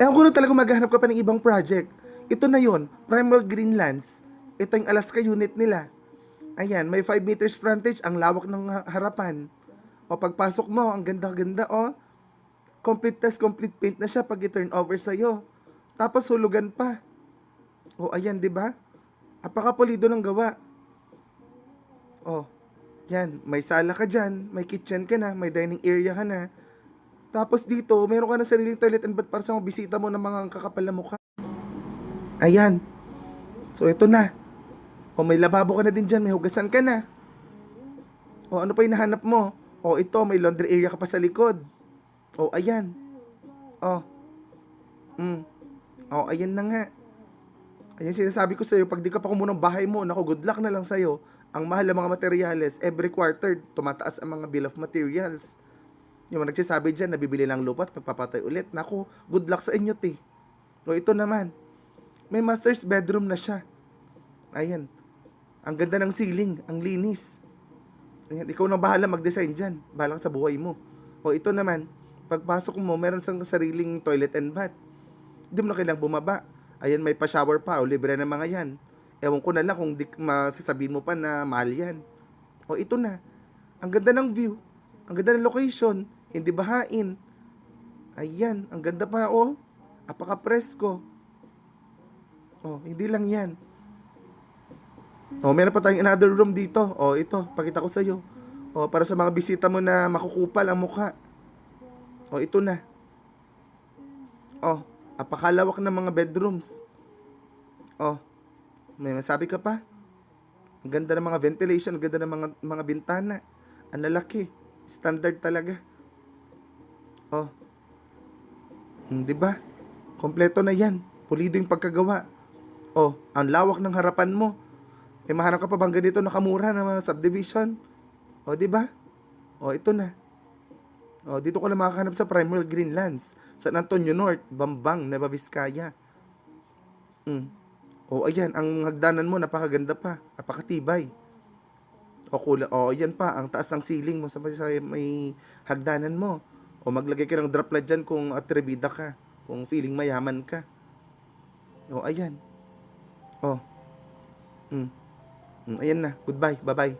Ewan ko na talaga maghahanap ka pa ng ibang project. Ito na yon, Primal Greenlands. Ito yung Alaska unit nila. Ayan, may 5 meters frontage, ang lawak ng harapan. O pagpasok mo, ang ganda-ganda, o. Complete test, complete paint na siya pag i-turn over sa'yo. Tapos hulugan pa. O ayan, di ba? Apakapulido ng gawa. O, yan, may sala ka dyan, may kitchen ka na, may dining area ka na. Tapos dito, meron ka na sariling toilet and bath para sa mga bisita mo ng mga kakapal na mukha. Ayan. So, ito na. O, may lababo ka na din dyan, may hugasan ka na. O, ano pa yung nahanap mo? O, ito, may laundry area ka pa sa likod. O, ayan. O, O, ayan na nga. Ayan sinasabi ko sa'yo, pag di ka pa kumuha ng bahay mo, naku, good luck na lang sa'yo. Ang mahal ng mga materyales, every quarter, tumataas ang mga bill of materials. Yung mga nagsasabi dyan, nabibili lang lupa at magpapatay ulit. Naku, good luck sa inyo, te. O, ito naman, may master's bedroom na siya. Ayan, ang ganda ng ceiling, ang linis. Ayan, ikaw nang bahala mag-design dyan. Bahala ka sa buhay mo. O, ito naman, pagpasok mo, meron sang sariling toilet and bath. Hindi mo na kailangang bumaba. Ayan, may pa-shower pa. O, libre na mga yan. Ewan ko na lang kung di masasabihin mo pa na mahal yan. O, ito na. Ang ganda ng view. Ang ganda ng location. Hindi bahain. Ayan, ang ganda pa, o. Apaka-presko. O, hindi lang yan. O, meron pa tayong another room dito. O, ito, pakita ko sa'yo. O, para sa mga bisita mo na makukupal ang mukha. O, ito na. O, apakalawak ng mga bedrooms. O, may masabi ka pa? Ang ganda ng mga ventilation, ang ganda ng mga bintana. Ang lalaki. Standard talaga. O, 'di ba? Kompleto na 'yan. Pulido 'yung pagkagawa. O, ang lawak ng harapan mo. May mahanap ka pa bang ganito nakamura na mga subdivision? O, 'di ba? O, ito na. O, dito ko na makakahanap sa Primal Greenlands, San Antonio North, Bambang, Nueva Vizcaya. Mm. O, ayan, ang hagdanan mo napakaganda pa, napakatibay. O, ayan pa, ang taas ng ceiling mo sa may hagdanan mo. O, maglagay ka ng drop light dyan kung atribida ka, kung feeling mayaman ka. O, ayan. O, mm, ayan na. Goodbye, bye-bye.